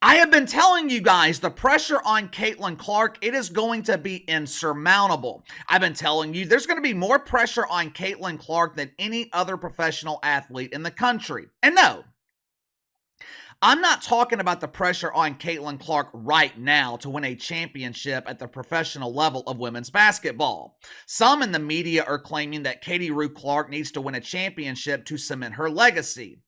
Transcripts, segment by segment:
I have been telling you guys the pressure on Caitlin Clark, it is going to be insurmountable. I've been telling you there's going to be more pressure on Caitlin Clark than any other professional athlete in the country. And no, I'm not talking about the pressure on Caitlin Clark right now to win a championship at the professional level of women's basketball. Some in the media are claiming that Katie Rue Clark needs to win a championship to cement her legacy.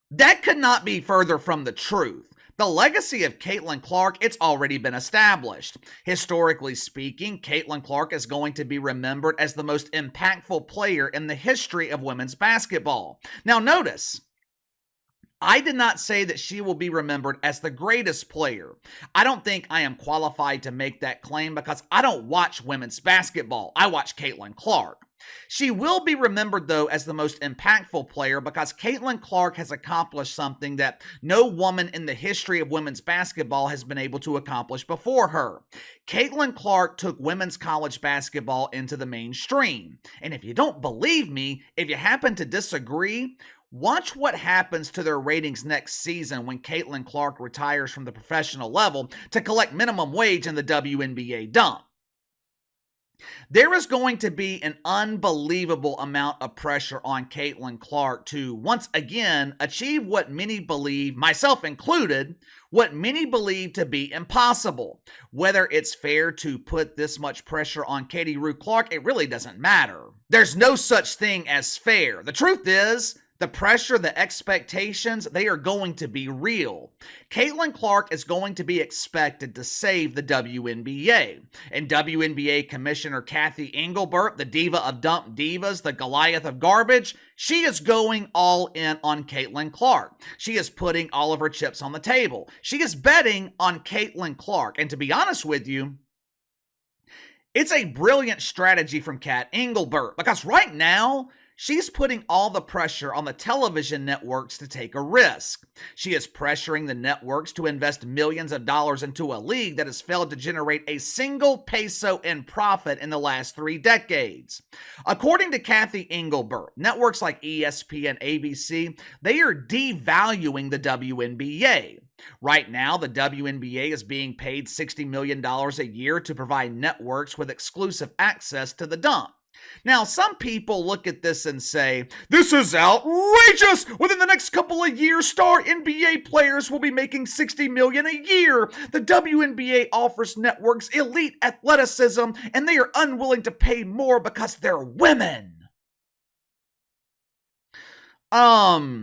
That could not be further from the truth. The legacy of Caitlin Clark, it's already been established. Historically speaking, Caitlin Clark is going to be remembered as the most impactful player in the history of women's basketball. Now notice, I did not say that she will be remembered as the greatest player. I don't think I am qualified to make that claim because I don't watch women's basketball. I watch Caitlin Clark. She will be remembered, though, as the most impactful player because Caitlin Clark has accomplished something that no woman in the history of women's basketball has been able to accomplish before her. Caitlin Clark took women's college basketball into the mainstream. And if you don't believe me, if you happen to disagree, watch what happens to their ratings next season when Caitlin Clark retires from the professional level to collect minimum wage in the WNBA dump. There is going to be an unbelievable amount of pressure on Caitlin Clark to once again achieve what many believe, myself included, what many believe to be impossible. Whether it's fair to put this much pressure on Katie Rue Clark, it really doesn't matter. There's no such thing as fair. The truth is, the pressure, the expectations, they are going to be real. Caitlin Clark is going to be expected to save the WNBA. And WNBA Commissioner Cathy Engelbert, the diva of dump divas, the Goliath of garbage, she is going all in on Caitlin Clark. She is putting all of her chips on the table. She is betting on Caitlin Clark. And to be honest with you, it's a brilliant strategy from Cat Engelbert because right now, she's putting all the pressure on the television networks to take a risk. She is pressuring the networks to invest millions of dollars into a league that has failed to generate a single peso in profit in the last 3 decades. According to Cathy Engelbert, networks like ESPN, ABC, they are devaluing the WNBA. Right now, the WNBA is being paid $60 million a year to provide networks with exclusive access to the dump. Now, some people look at this and say, this is outrageous! Within the next couple of years, star NBA players will be making $60 million a year. The WNBA offers networks elite athleticism, and they are unwilling to pay more because they're women. Yeah,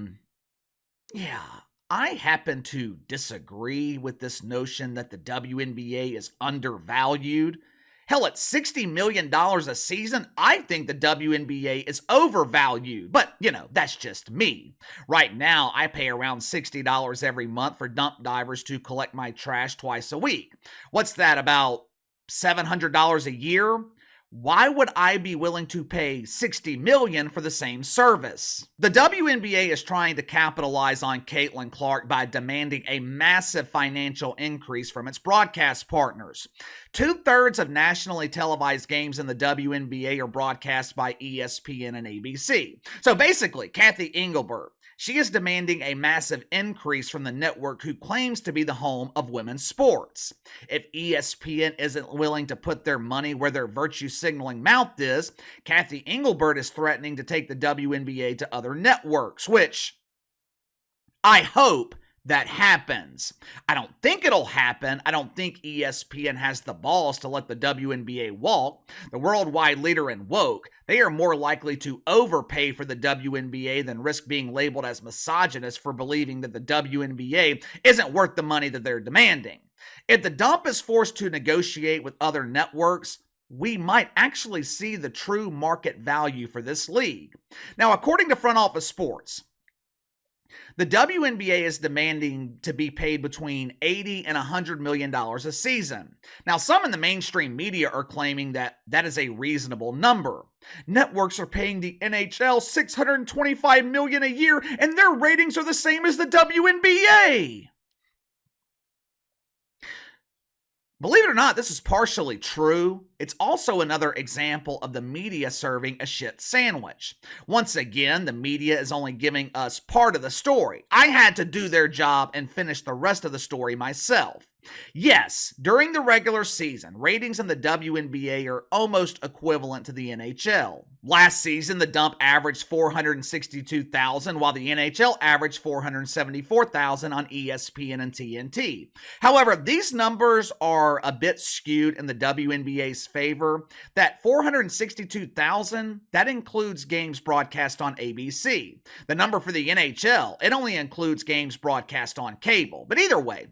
I happen to disagree with this notion that the WNBA is undervalued. Hell, at $60 million a season, I think the WNBA is overvalued. But, that's just me. Right now, I pay around $60 every month for dump divers to collect my trash twice a week. What's that, about $700 a year? Why would I be willing to pay $60 million for the same service? The WNBA is trying to capitalize on Caitlin Clark by demanding a massive financial increase from its broadcast partners. 2/3 of nationally televised games in the WNBA are broadcast by ESPN and ABC. So basically, Cathy Engelbert, she is demanding a massive increase from the network who claims to be the home of women's sports. If ESPN isn't willing to put their money where their virtue signaling mouth is, Cathy Engelbert is threatening to take the WNBA to other networks, which I hope that happens. I don't think it'll happen. I don't think ESPN has the balls to let the WNBA walk. The worldwide leader in woke, they are more likely to overpay for the WNBA than risk being labeled as misogynist for believing that the WNBA isn't worth the money that they're demanding. If the dump is forced to negotiate with other networks, we might actually see the true market value for this league. Now, according to Front Office Sports, the WNBA is demanding to be paid between $80 and $100 million a season. Now, some in the mainstream media are claiming that that is a reasonable number. Networks are paying the NHL $625 million a year, and their ratings are the same as the WNBA. Believe it or not, this is partially true. It's also another example of the media serving a shit sandwich. Once again, the media is only giving us part of the story. I had to do their job and finish the rest of the story myself. Yes, during the regular season, ratings in the WNBA are almost equivalent to the NHL. Last season, the dump averaged 462,000, while the NHL averaged 474,000 on ESPN and TNT. However, these numbers are a bit skewed in the WNBA's favor. That 462,000, that includes games broadcast on ABC. The number for the NHL, it only includes games broadcast on cable. But either way.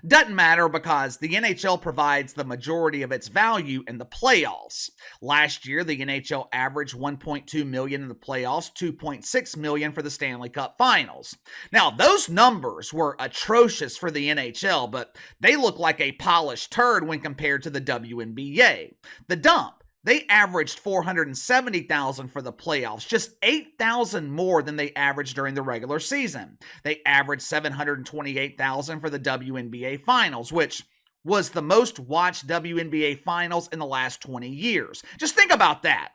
Doesn't matter because the NHL provides the majority of its value in the playoffs. Last year, the NHL averaged $1.2 million in the playoffs, $2.6 million for the Stanley Cup Finals. Now, those numbers were atrocious for the NHL, but they look like a polished turd when compared to the WNBA. The dump, they averaged 470,000 for the playoffs, just 8,000 more than they averaged during the regular season. They averaged 728,000 for the WNBA Finals, which was the most watched WNBA Finals in the last 20 years. Just think about that.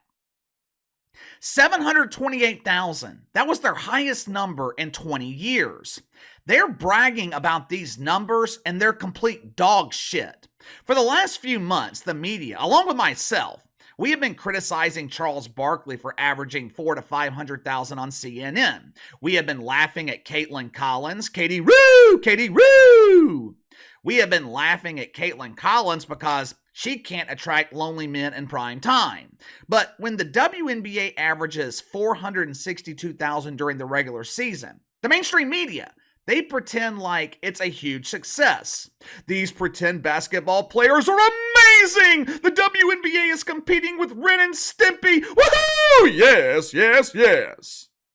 728,000. That was their highest number in 20 years. They're bragging about these numbers and they're complete dog shit. For the last few months, the media, along with myself, we have been criticizing Charles Barkley for averaging 400,000 to 500,000 on CNN. We have been laughing at Caitlin Collins, Katie Roo! We have been laughing at Caitlin Collins because she can't attract lonely men in prime time. But when the WNBA averages 462,000 during the regular season, the mainstream media, they pretend like it's a huge success. These pretend basketball players are amazing! The WNBA is competing with Ren and Stimpy! Woohoo! Yes!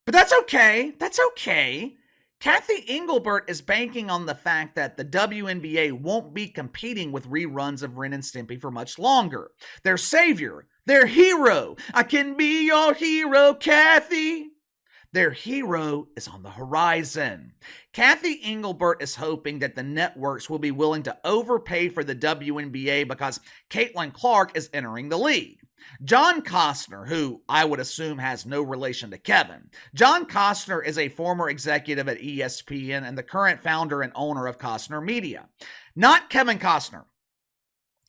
But that's okay. Cathy Engelbert is banking on the fact that the WNBA won't be competing with reruns of Ren and Stimpy for much longer. Their savior, their hero, I can be your hero, Cathy. Their hero is on the horizon. Cathy Engelbert is hoping that the networks will be willing to overpay for the WNBA because Caitlin Clark is entering the league. John Costner, who I would assume has no relation to Kevin. John Costner is a former executive at ESPN and the current founder and owner of Costner Media. Not Kevin Costner.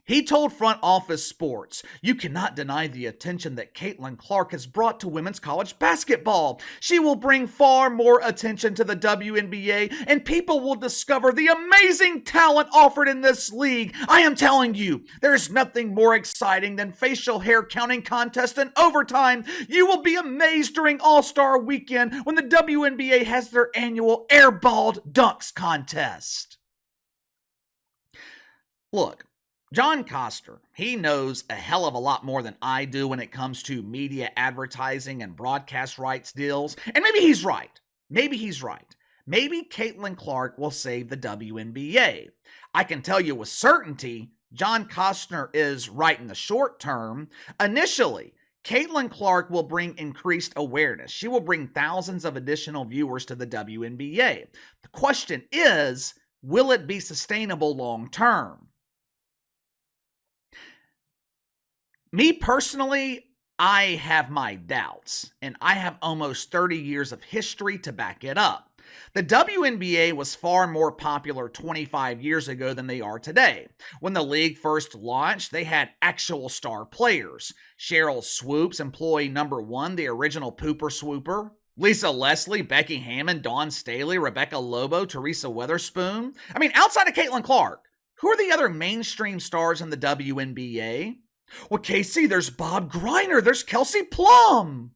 He told Front Office Sports, "You cannot deny the attention that Caitlin Clark has brought to women's college basketball. She will bring far more attention to the WNBA, and people will discover the amazing talent offered in this league. I am telling you, there's nothing more exciting than facial hair counting contest and overtime. You will be amazed during All-Star Weekend when the WNBA has their annual airballed dunks contest." Look, John Costner, he knows a hell of a lot more than I do when it comes to media advertising and broadcast rights deals. And maybe he's right. Maybe Caitlin Clark will save the WNBA. I can tell you with certainty, John Costner is right in the short term. Initially, Caitlin Clark will bring increased awareness. She will bring thousands of additional viewers to the WNBA. The question is, will it be sustainable long term? Me personally, I have my doubts, and I have almost 30 years of history to back it up. The WNBA was far more popular 25 years ago than they are today. When the league first launched, they had actual star players. Cheryl Swoops, employee number 1, the original Pooper Swooper. Lisa Leslie, Becky Hammon, Dawn Staley, Rebecca Lobo, Teresa Weatherspoon. I mean, outside of Caitlin Clark, who are the other mainstream stars in the WNBA? Well, Casey, there's Bob Griner. There's Kelsey Plum.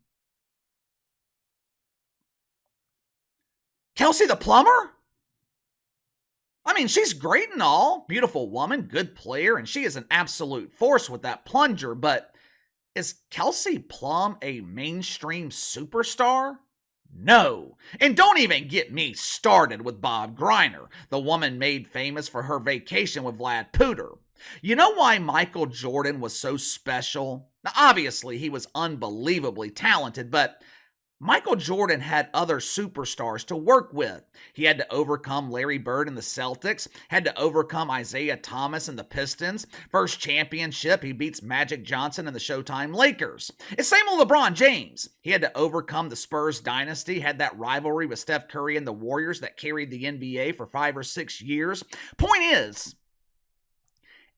Kelsey the plumber? I mean, she's great and all. Beautiful woman, good player, and she is an absolute force with that plunger. But is Kelsey Plum a mainstream superstar? No. And don't even get me started with Bob Griner, the woman made famous for her vacation with Vlad Puder. You know why Michael Jordan was so special? Now, obviously, he was unbelievably talented, but Michael Jordan had other superstars to work with. He had to overcome Larry Bird and the Celtics, had to overcome Isaiah Thomas and the Pistons. First championship, he beats Magic Johnson and the Showtime Lakers. It's same with LeBron James. He had to overcome the Spurs dynasty, had that rivalry with Steph Curry and the Warriors that carried the NBA for 5 or 6 years. Point is,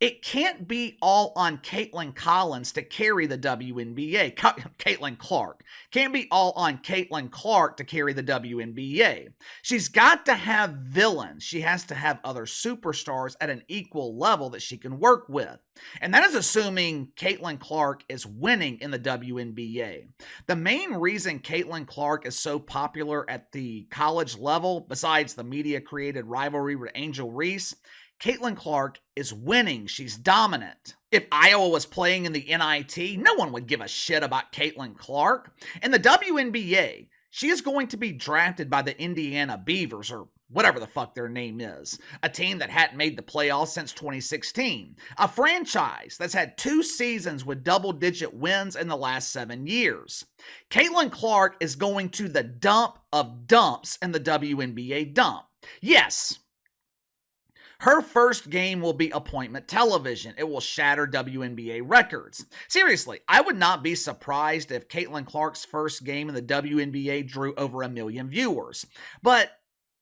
it can't be all on Caitlin Collins to carry the WNBA. Caitlin Clark. Can't be all on Caitlin Clark to carry the WNBA. She's got to have villains. She has to have other superstars at an equal level that she can work with. And that is assuming Caitlin Clark is winning in the WNBA. The main reason Caitlin Clark is so popular at the college level, besides the media-created rivalry with Angel Reese, Caitlin Clark is winning. She's dominant. If Iowa was playing in the NIT, no one would give a shit about Caitlin Clark. In the WNBA, she is going to be drafted by the Indiana Beavers, or whatever the fuck their name is, a team that hadn't made the playoffs since 2016, a franchise that's had 2 seasons with double-digit wins in the last 7 years. Caitlin Clark is going to the dump of dumps in the WNBA dump. Yes, her first game will be appointment television. It will shatter WNBA records. Seriously, I would not be surprised if Caitlin Clark's first game in the WNBA drew over 1 million viewers. But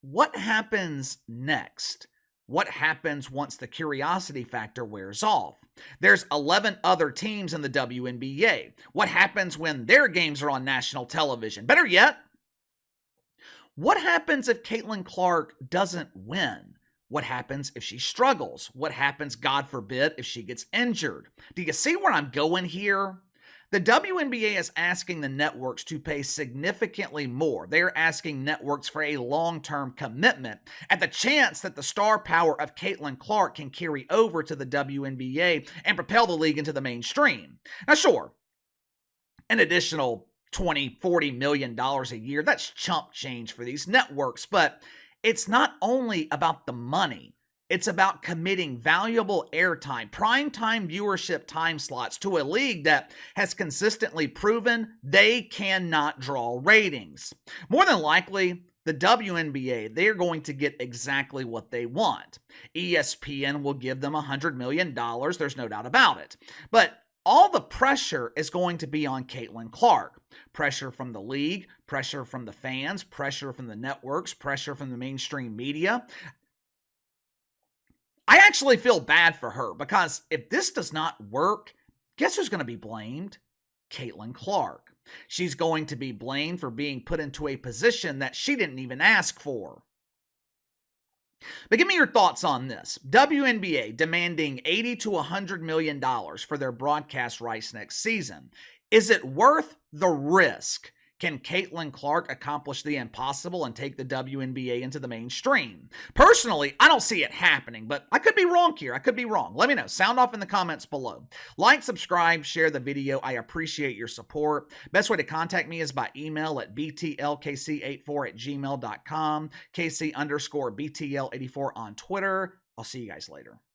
what happens next? What happens once the curiosity factor wears off? There's 11 other teams in the WNBA. What happens when their games are on national television? Better yet, what happens if Caitlin Clark doesn't win? What happens if she struggles? What happens, God forbid, if she gets injured? Do you see where I'm going here? The WNBA is asking the networks to pay significantly more. They're asking networks for a long-term commitment at the chance that the star power of Caitlin Clark can carry over to the WNBA and propel the league into the mainstream. Now, sure, an additional $20, $40 million a year, that's chump change for these networks, but it's not only about the money. It's about committing valuable airtime, primetime viewership time slots to a league that has consistently proven they cannot draw ratings. More than likely, the WNBA, they're going to get exactly what they want. ESPN will give them $100 million, there's no doubt about it. But all the pressure is going to be on Caitlin Clark. Pressure from the league, pressure from the fans, pressure from the networks, pressure from the mainstream media. I actually feel bad for her because if this does not work, guess who's going to be blamed? Caitlin Clark. She's going to be blamed for being put into a position that she didn't even ask for. But give me your thoughts on this. WNBA demanding $80 to $100 million for their broadcast rights next season. Is it worth the risk? Can Caitlin Clark accomplish the impossible and take the WNBA into the mainstream? Personally, I don't see it happening, but I could be wrong here. I could be wrong. Let me know. Sound off in the comments below. Like, subscribe, share the video. I appreciate your support. Best way to contact me is by email at btlkc84@gmail.com, KC_BTL84 on Twitter. I'll see you guys later.